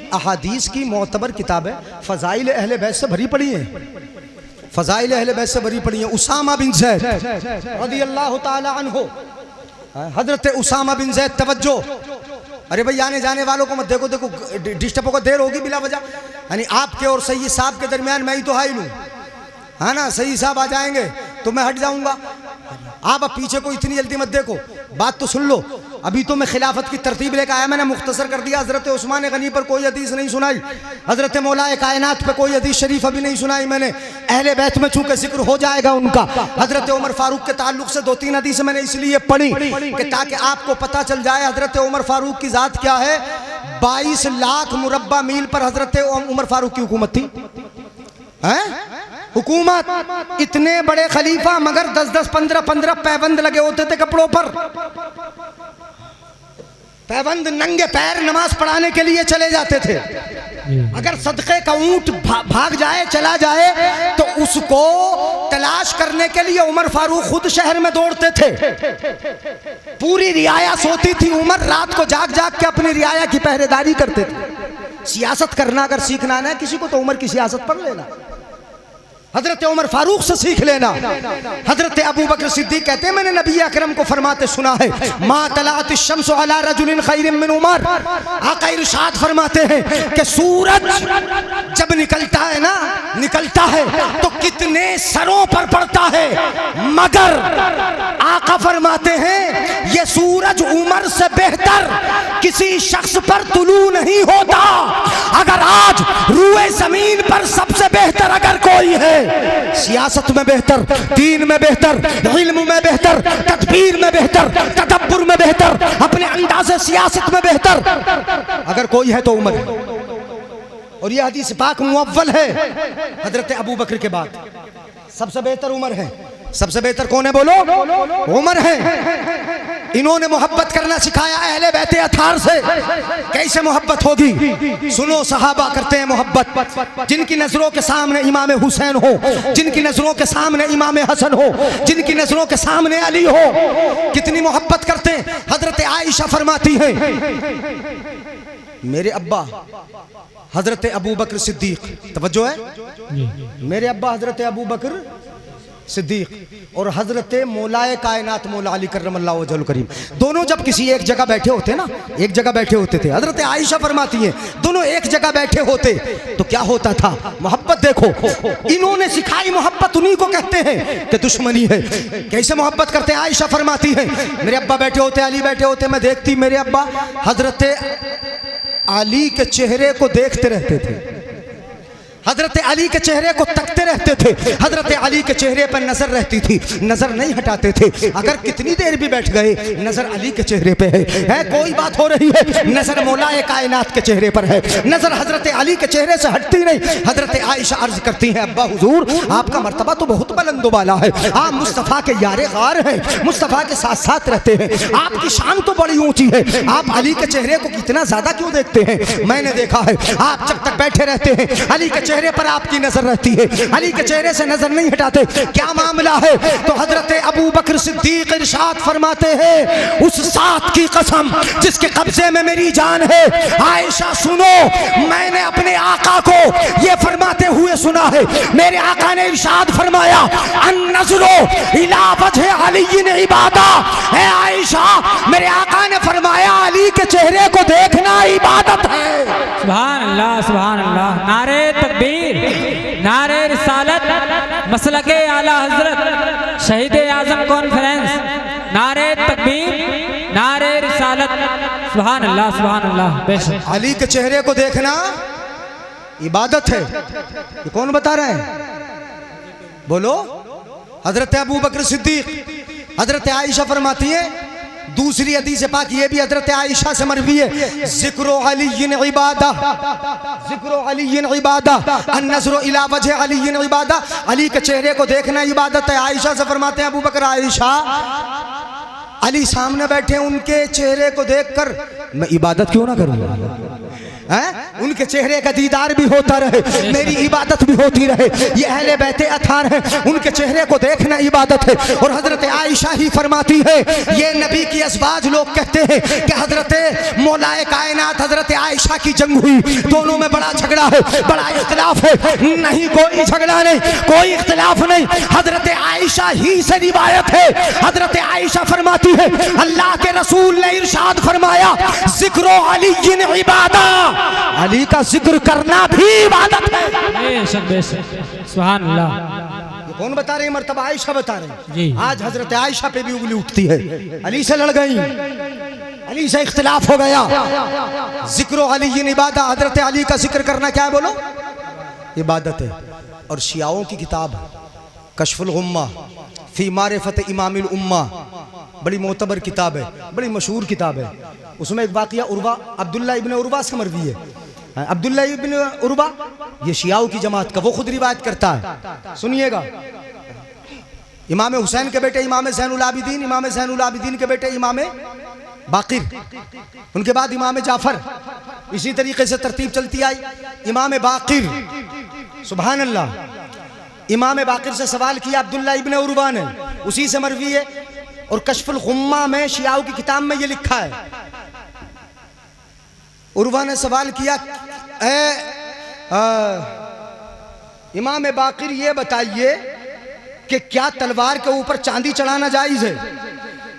अहादीस की मोतबर किताब है, फ़ज़ाइल अहले बैत से भरी पड़ी है, फ़ज़ाइल अहले बैत से भरी पड़ी है। उसामा बिन ज़ैद रज़ियल्लाहु ताला अन्हु, हज़रत उसामा बिन ज़ैद, तवज्जो, अरे भाई आने जाने वालों को मत देखो, देखो डिस्टर्ब को देर होगी बिला वजह, यानी आपके और सैयद साहब के दरमियान मैं ही तो हाई लूँ, है ना, सैयद साहब आ जाएंगे तो मैं हट जाऊंगा। आप अब पीछे को इतनी जल्दी मत देखो, बात तो सुन लो। अभी तो मैं खिलाफत की तरतीब लेकर आया, मैंने मुख्तसर कर दिया। हज़रत उस्मान गनी पर कोई हदीस नहीं सुनाई, हज़रत मौलाए कायनात पे कोई हदीस शरीफ अभी नहीं सुनाई मैंने। अहले बैत में चूंकि जिक्र हो जाएगा उनका, हज़रत उमर फारूक के ताल्लुक से 2-3 हदीस मैंने इसलिए पढ़ी कि ताकि आपको पता चल जाए हज़रत उमर फारूक की ज़ात क्या है। 22 लाख मुरब्बा मील पर हज़रत उमर फारूक की हुकूमत थी, हैं हुकूमत, इतने बड़े खलीफा, मगर 10-10, 15-15 पैबंद लगे होते थे कपड़ों पर, पैबंद, नंगे पैर नमाज पढ़ाने के लिए चले जाते थे। अगर सदक़े का ऊंट भाग जाए, चला जाए, तो उसको तलाश करने के लिए उमर फारूक खुद शहर में दौड़ते थे। पूरी रियाया सोती थी, उमर रात को जाग जाग के अपनी रियाया की पहरेदारी करते थे। सियासत करना अगर सीखना है किसी को तो उमर की सियासत पढ़ लेना, हजरत उमर फारूक से सीख लेना। हजरत अबू बकर सिद्दीक कहते हैं मैंने नबी अकरम को फरमाते सुना है, मा तलात शम्सु अला रजुलिन खैरिन मिन उमर। आका इरशाद फरमाते हैं कि सूरज जब निकलता है ना, निकलता है तो कितने सरों पर पड़ता है, मगर आका फरमाते हैं ये सूरज उमर से बेहतर किसी शख्स पर तुलू नहीं होता। अगर आज रूए जमीन पर सबसे बेहतर अगर कोई है, सियासत में बेहतर, दीन में बेहतर, इल्म में बेहतर, तदबीर में बेहतर, तदब्बुर में बेहतर, अपने अंदाज़े सियासत में बेहतर अगर कोई है तो उमर है। और यह हदीस पाक मुअव्वल है, हजरत अबू बकर के बाद सबसे बेहतर उमर है। सबसे बेहतर कौन है बोलो? उमर है। इन्होंने मोहब्बत करना सिखाया अहले बैते अथार से। कैसे मोहब्बत होगी सुनो, सहाबा करते हैं मोहब्बत, जिनकी नजरों के सामने इमाम हुसैन हो, जिनकी नजरों के सामने इमाम हसन हो, जिनकी नजरों के सामने अली हो, कितनी मोहब्बत करते हैं। हजरत आयशा फरमाती है मेरे अब्बा हजरत अबू बकर सिद्दीक, तवज्जो है, मेरे अब्बा हजरत अबू बकर सिद्दीक और हजरत मौलाए कायनात मौला अली करमल्लाहु वजहुल करीम, दोनों जब किसी एक जगह बैठे होते ना, एक जगह बैठे होते थे। हजरत आयशा फरमाती है दोनों एक जगह बैठे होते तो क्या होता था, मोहब्बत देखो, इन्होंने सिखाई मोहब्बत उन्हीं को कहते हैं कि दुश्मनी है। कैसे मोहब्बत करते हैं? आयशा फरमाती है मेरे अब्बा बैठे होते, अली बैठे होते, मैं देखती मेरे अब्बा हजरत अली के चेहरे को देखते रहते थे, हजरत अली के चेहरे को तकते रहते थे, हजरत अली के चेहरे पर नजर रहती थी, नजर नहीं हटाते थे। अगर कितनी देर भी बैठ गए नजर अली के चेहरे पे है कोई बात हो रही है, नजर मौलाए कायनात के चेहरे पर है, नजर हजरत अली के चेहरे से हटती नहीं। हजरत आयशा अर्ज करती हैं अब्बा हुजूर आपका मर्तबा तो बहुत बुलंद वाला है, आप मुस्तफ़ा के यारे गार हैं, मुस्तफ़ा के साथ साथ रहते हैं, आपकी शान तो बड़ी ऊंची है, आप अली के चेहरे को इतना ज्यादा क्यों देखते हैं? मैंने देखा है आप जब तक बैठे रहते हैं अली के चेहरे पर आपकी नजर रहती है, अली के चेहरे से नजर नहीं हटाते, क्या मामला है? तो हजरत अबू बकर सिद्दीक इरशाद फरमाते हैं उस साथ की कसम जिसके कब्जे में मेरी जान है, आयशा सुनो, मैंने अपने आका को ये फरमाते हुए सुना है, मेरे आका ने इरशाद फरमाया अन्नज़रो इला वजह अली इबादा। है आयशा, मेरे आका ने फरमाया अली के चेहरे को देखना इबादत है। सुभान अल्लाह, सुभान अल्लाह, नारे तकबीर, नारे रिसालत, मसलके आला हजरत शहीद आजम कॉन्फ्रेंस, नारे तकबीर, नारे रिसालत, सुभान अल्लाह, सुभान अल्लाह। बेशक अली के चेहरे को देखना इबादत है, ये कौन बता रहे हैं बोलो? हजरत अबू बकर सिद्दीक। हजरत आयशा फरमाती है दूसरी हदीस पाक ये भी हजरत आयशा से मरवी है, ज़िक्रो अलीय्यिन इबादा, ज़िक्रो अलीय्यिन इबादा, अन्नज़्रु इला वजह अलीय्यिन इबादा, अली के चेहरे को देखना इबादत है। आयशा से फरमाते हैं अबू बकर आयशा अली सामने बैठे उनके चेहरे को देखकर मैं इबादत क्यों ना करूं? हैं? उनके चेहरे का दीदार भी होता रहे, मेरी इबादत भी होती रहे। ये अहले बैते अथार हैं, उनके चेहरे को देखना इबादत है। और हजरत आयशा ही फरमाती है, ये नबी की अज़वाज लोग कहते हैं कि हजरत मौलाए कायनात हजरत आयशा की जंग हुई, दोनों में बड़ा झगड़ा है, बड़ा इख्तिलाफ है। नहीं, कोई झगड़ा नहीं, कोई इख्तिलाफ नहीं, हजरत आयशा ही से रिवायत है। हजरत आयशा फरमाती है, अल्लाह के रसूल ने इरशाद फरमाया, जिक्रो अली इबादा, अली का जिक्र करना भी इबादत है। बेशक बेशक, सुभान अल्लाह। ये कौन बता रही? मर्तबा आयशा बता रही। जी। आज हजरत आयशा पे भी उंगली उठती है, अली से लड़ गई, अली से इख्तिलाफ हो गया। जिक्रो अली इबादा, हजरत अली का जिक्र करना क्या है बोलो? इबादत है। और शियाओं की किताब कश्फुल गुम्मा फी मारिफत इमामिल उम्मा, बड़ी मोतबर किताब है, बड़ी मशहूर किताब है। उसमें एक वाक़या उर्वा, अब्दुल्ला इब्न उर्वा से मरवी है। अब्दुल्ला इब्न उर्वा ये शियाओं की जमात का, वो खुद रिवायत करता है, सुनिएगा। इमाम हुसैन के बेटे इमाम ज़ैनुल आबिदीन, इमाम ज़ैनुल आबिदीन के बेटे इमाम बाकिर, उनके बाद इमाम जाफर, इसी तरीके से तरतीब चलती आई। इमाम बाकिर, सुभान अल्लाह, इमाम बाकिर से सवाल किया अब्दुल्ला इब्न उर्वा ने, उसी से मरवी है। और कश्फुल गुम्मा में शियाओं की किताब में ये लिखा है, उर्वा ने सवाल किया, इमाम बाकिर ये बताइए कि क्या तलवार के ऊपर चांदी चढ़ाना जायज़ है?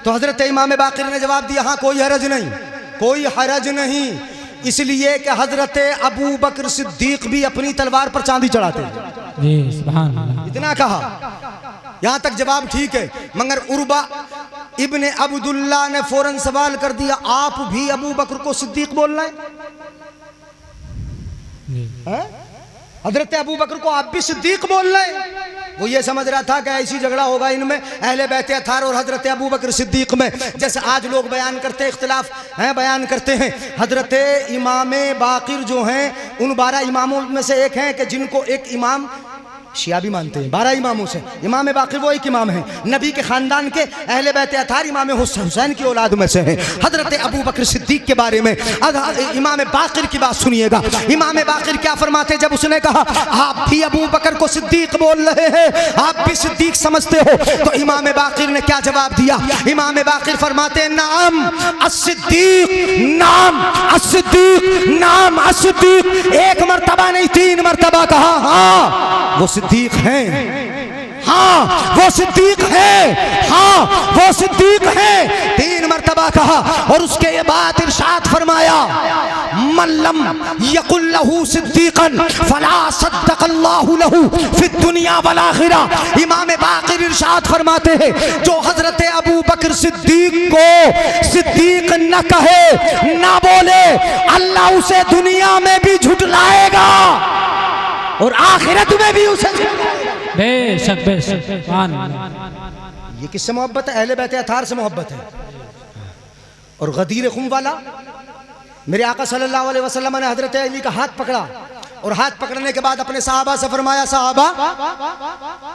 तो हजरत इमाम बाकिर ने जवाब दिया, हाँ कोई हरज नहीं, कोई हरज नहीं, इसलिए कि हजरत अबू बकर सिद्दीक भी अपनी तलवार पर चांदी चढ़ाते हैं। जी सुभान अल्लाह। इतना कहा, यहां तक जवाब ठीक है। मगर उर्वा इब्ने अब्दुल्ला ने फौरन सवाल कर दिया, आप भी अबू बकर को सिद्दीक बोलना है? हजरत अबू बकर को आप भी सिद्दीक बोल रहे हैं? वो ये समझ रहा था कि ऐसी झगड़ा होगा इनमें, अहले बैते अथार और हजरत अबू बकर सिद्दीक में, जैसे आज लोग बयान करते हैं, इख्तिलाफ हैं बयान करते हैं। हजरत इमाम बाकिर जो हैं उन 12 इमामों में से एक हैं कि जिनको एक इमाम शिया भी मानते हैं। 12 इमामों से इमाम बाकिर वो एक इमाम है, नबी के खानदान के अहले बैत अथार इमाम हुसैन की औलाद में से हैं। हजरत अबू बकर सिद्दीक के बारे में इमाम बाकिर की बात सुनिएगा। इमाम बाकिर क्या फरमाते, जब उसने कहा आप भी अबू बकर को सिद्दीक बोल रहे हैं, आप भी सिद्दीक समझते हो, तो इमाम बाकिर ने क्या जवाब दिया? इमाम बाकिर फरमाते, नाम अस्सिद्दीक, नाम अस्सिद्दीक, नाम अस्सिद्दीक। एक मर्तबा नहीं 3 मर्तबा कहा, हाँ वो सिद्दीक हैं, हाँ वो सिद्दीक है, हाँ वो सिद्दीक है, 3 मर्तबा कहा। और उसके ये बात इरशाद फरमाया, मल्लम यकुल लहू सिद्दीकन फला सद्दक़ल्लाहु लहू फिद दुनिया वल आखिरा। इमाम बाकिर इरशाद फरमाते हैं, जो हजरत अबू बकर सिद्दीक को सिद्दीक न कहे, ना बोले, अल्लाह उसे दुनिया में भी झुठलाएगा और आखिरत में भी उसे। बेशक बेशक, ये किससे मोहब्बत है? अहले बैत अथार से मोहब्बत है। और गदीर खुम वाला, मेरे आका सल्लल्लाहु अलैहि वसल्लम ने हजरत अली का हाथ पकड़ा और हाथ पकड़ने के बाद अपने साहबा से फरमाया, साहबा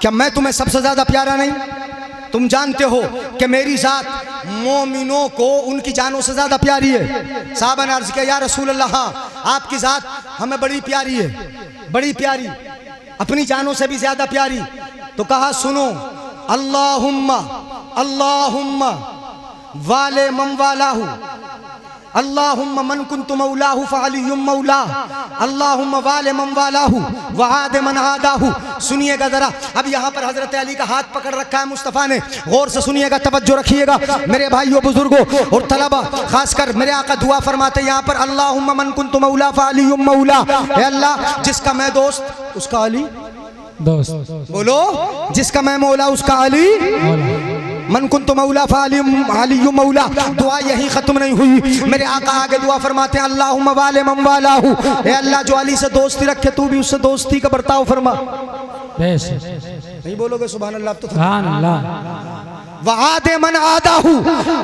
क्या मैं तुम्हें सबसे ज्यादा प्यारा नहीं? तुम जानते हो कि मेरी जात मोमिनों को उनकी जानों से ज्यादा प्यारी है। साहबा ने अर्ज किया, या रसूल अल्लाह, आपकी जात हमें बड़ी प्यारी है, बड़ी प्यारी, अपनी जानों से भी ज्यादा प्यारी। तो कहा, सुनो, अल्लाहुम्मा अल्लाहुम्मा वाले मम वालाहु, अल्लाहुम्मा मन कुन्तु मौलाहु फअलियुम मौला, अल्लाहुम्मा वाले मम वालाहु वआद मन आदाहु। सुनिएगा जरा, अब यहाँ पर हजरत अली का हाथ पकड़ रखा है मुस्तफ़ा ने, गौर से सुनिएगा, तवज्जो रखिएगा मेरे भाइयों बुजुर्गों और तलबा, खासकर मेरे आका दुआ फरमाते यहाँ पर, अल्लाहुम्मा मन कुन्तु मौला फअलियुम मौला। हे अल्लाह, जिसका मैं दोस्त उसका अली दोस्त, बोलो, जिसका मैं मौला उसका अली। मन कुन्तु मौला फअलियुम मौला। दुआ यही खत्म नहीं हुई, मेरे आका आगे दुआ फरमाते हैं, अल्लाहुम्मा वाले मम वालाहु। हे अल्लाह, जो अली से दोस्ती रखे तू भी उससे दोस्ती का बर्ताव फरमा। नहीं बोलोगे सुभान अल्लाह? तो सुभान अल्लाह। वआद मन आदाहु।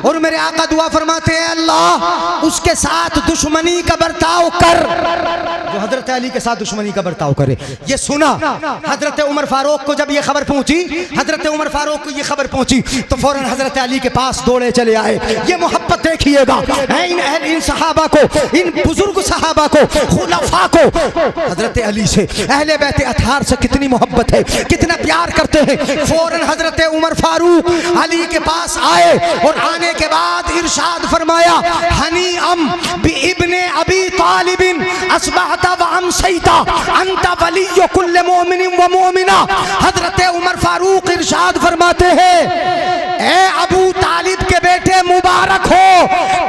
और मेरे आका दुआ फरमाते हैं, अल्लाह उसके साथ दुश्मनी का बर्ताव कर। जो हजरत अली के साथ दुश्मनी का बर्ताव करे। ये सुना हजरत उमर फारूक को जब ये खबर पहुंची, हजरत उमर फारूक को ये खबर पहुंची तो फौरन हजरत अली के पास दौड़े चले आए। ये मोहब्बत देखिएगा इन सहाबा को, इन बुजुर्ग सहाबा को, खुलफा को हजरत अली से, अहले बैत अतहार से कितनी मोहब्बत है, कितना प्यार करते हैं। फौरन हजरत उमर फारूक अली के पास आए और आने के बाद इरशाद फरमाया, हनी अम बि इब्ने अबी तालिबिन अस्बहता व अमसैता अंता वलिय्यु कुल्ल मोमिनिन व मोमिना। हजरत उमर फारूक इरशाद फरमाते हैं, ए अबू तालिब के बेटे मुबारक हो,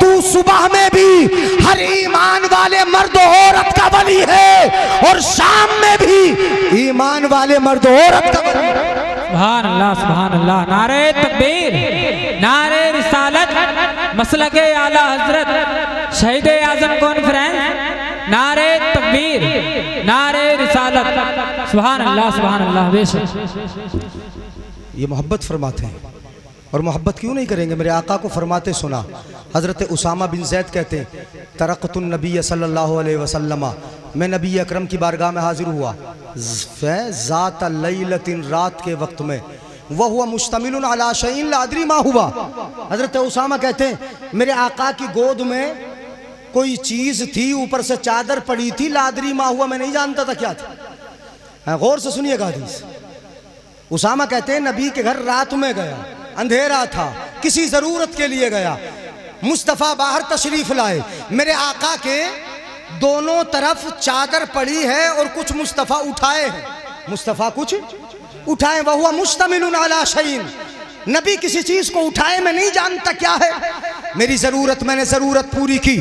तू सुबह में भी हर ईमान वाले मर्द औरत का वली है और शाम में भी ईमान वाले मर्द औरत का वली है। सुभान अल्लाह, सुभान अल्लाह। नारे तकबीर, नारे रिसालत, मसलके आला हजरत, शहीद आजम कॉन्फ्रेंस, नारे तकबीर, नारे रिसालत। सुभान अल्लाह, सुभान अल्लाह। बेशक ये मोहब्बत फरमाते हैं और मोहब्बत क्यों नहीं करेंगे, मेरे आका को फरमाते सुना। हज़रत उसामा बिन ज़ैद कहते हैं, तरक़तुन नबी सल्लल्लाहु अलैहि वसल्लम, मैं नबी अकरम की बारगाह में हाजिर हुआ ज़ात लैलतिन, रात के वक्त में, वह हुआ मुश्तमिलुन अला शैइन ला अदरी मा हुआ। हज़रत उसामा कहते हैं, मेरे आका की गोद में कोई चीज़ थी, ऊपर से चादर पड़ी थी, ला अदरी मा हुआ, मैं नहीं जानता था क्या था। गौर से सुनिएगा हदीस। उसामा कहते हैं, नबी के घर रात में गया, अंधेरा था, किसी ज़रूरत के लिए गया, मुस्तफ़ा बाहर तशरीफ़ लाए, मेरे आका के दोनों तरफ चादर पड़ी है और कुछ मुस्तफ़ा उठाए हैं, मुस्तफ़ा कुछ उठाए, वह हुआ मुश्तमिलुन अला शैइन, नबी किसी चीज़ को उठाए, मैं नहीं जानता क्या है। मेरी ज़रूरत, मैंने ज़रूरत पूरी की,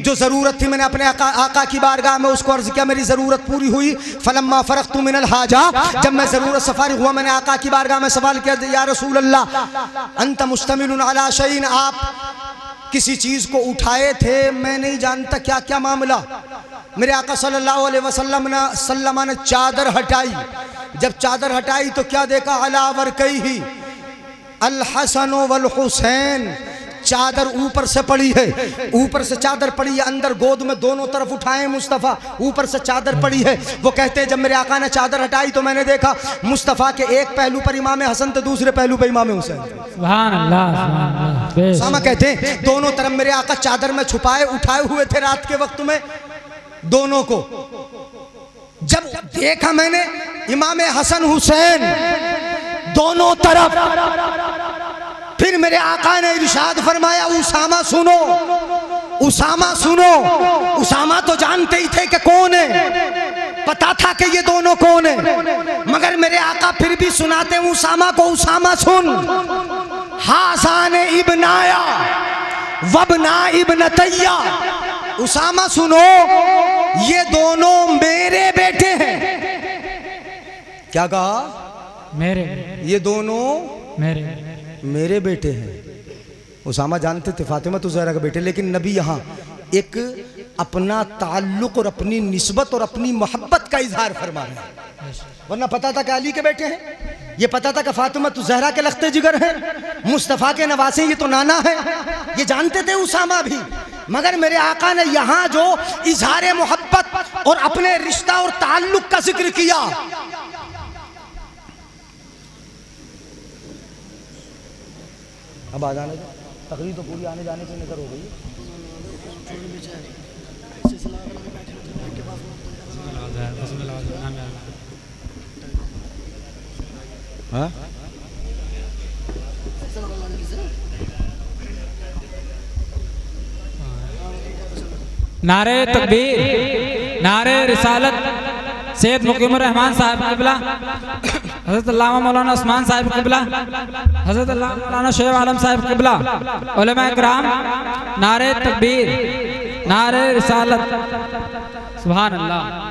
जो ज़रूरत थी मैंने अपने आका की बारगाह में उसको अर्ज़ किया, मेरी ज़रूरत पूरी हुई। फलम्मा फ़रग़तु मिनल हाजा, जब मैं ज़रूरत से फ़ारिग़ हुआ, मैंने आका की बारगाह में सवाल किया, या रसूल अल्लाह अंत मुश्तमिलुन अला शैइन, आप किसी चीज़ को उठाए थे, मैं नहीं जानता क्या क्या मामला। मेरे आका सल्लल्लाहु अलैहि वसल्लम ने चादर हटाई, जब चादर हटाई तो क्या देखा, अला वरकैही अल हसन वल हुसैन, चादर ऊपर से पड़ी है, ऊपर से चादर पड़ी है, अंदर गोद में दोनों तरफ उठाए मुस्तफ़ा, ऊपर से चादर पड़ी है। वो कहते हैं, जब मेरे आका ने चादर हटाई तो मैंने देखा मुस्तफ़ा के एक पहलू पर इमाम हसन तो दूसरे पहलू पर इमाम हुसैन। सुभान अल्लाह, सुभान अल्लाह। सामा कहते हैं, दोनों तरफ मेरे आका चादर में छुपाए उठाए हुए थे रात के वक्त में, दोनों को जब देखा मैंने, इमाम हसन हुसैन दोनों तरफ, फिर मेरे आका ने इरशाद फरमाया, उसामा सुनो, उसामा सुनो। उसामा तो जानते ही थे कि कौन है, पता था कि ये दोनों कौन है, मगर मेरे आका फिर भी सुनाते हैं उसामा को, उसामा सुन, हासान इब्नाया वबना इब्नतैया, उसामा सुनो, ये दोनों मेरे बेटे हैं। क्या कहा, मेरे, ये दोनों मेरे बेटे हैं। उसामा जानते थे फातिमा तो ज़हरा के बेटे, लेकिन नबी यहाँ एक अपना ताल्लुक और अपनी निस्बत और अपनी मोहब्बत का इजहार फरमा रहे हैं। वरना पता था कि अली के बेटे हैं, ये पता था कि फातिमा तो ज़हरा के लख्ते जिगर हैं, मुस्तफ़ा के नवासे ये तो नाना है, ये जानते थे उसामा भी। मगर मेरे आका ने यहाँ जो इजहार मोहब्बत और अपने रिश्ता और ताल्लुक का जिक्र किया, अब आ जाने दो, तकरीर तो पूरी आने जाने से निकल हो गई। हाँ? नारे तकबीर, नारे रिसालत, सैयद मुकीमुर रहमान साहब क़िबला, हज़रत अल्लामा मौलाना उस्मान साहब क़िबला, हज़रत अल्लामा मौलाना शेख आलम साहब क़िबला, उलमा इकराम, नारे तकबीर, नारे रिसालत। सुभान अल्लाह।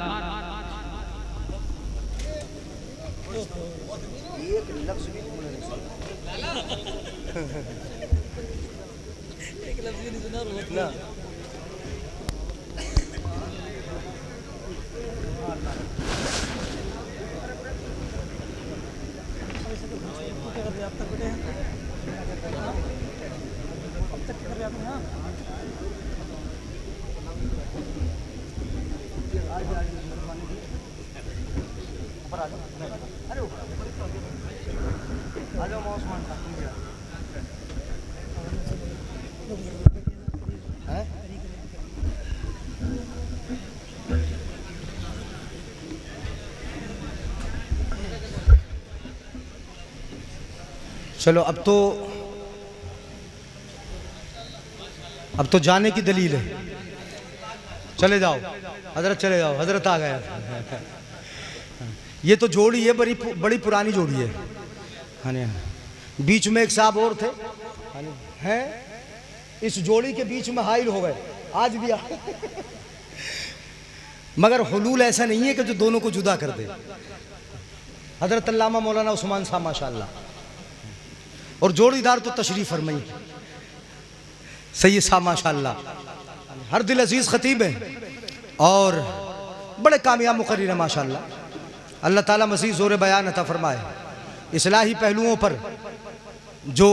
ऊपर आ जाओ, अरे ऊपर आ जाओ उस्मान साहब। हैं? चलो अब तो जाने की दलील है। चले जाओ हजरत, चले जाओ, हजरत आ गया। ये तो जोड़ी है, बड़ी पुरानी जोड़ी है। हाँ जी, बीच में एक साहब और थे, हैं इस जोड़ी के बीच में हाइल हो गए आज भी। मगर हुलूल ऐसा नहीं है कि जो दोनों को जुदा कर दे। हजरत अल्लामा मौलाना उस्मान साहब माशाल्लाह, और जोड़ीदार तो तशरीफ फरमाई सैयद साहब माशाल्लाह, हर दिल अजीज खतीब है और बड़े कामयाब मुकर्रिर है माशाल्लाह। अल्लाह ताला मज़ीद ज़ोर बयान अता फरमाए, इस्लाही पहलुओं पर जो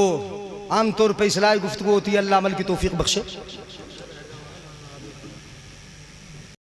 आम तौर पर इस्लाही गुफ्तगू होती है, अल्लाह अमल की तौफीक बख्शे।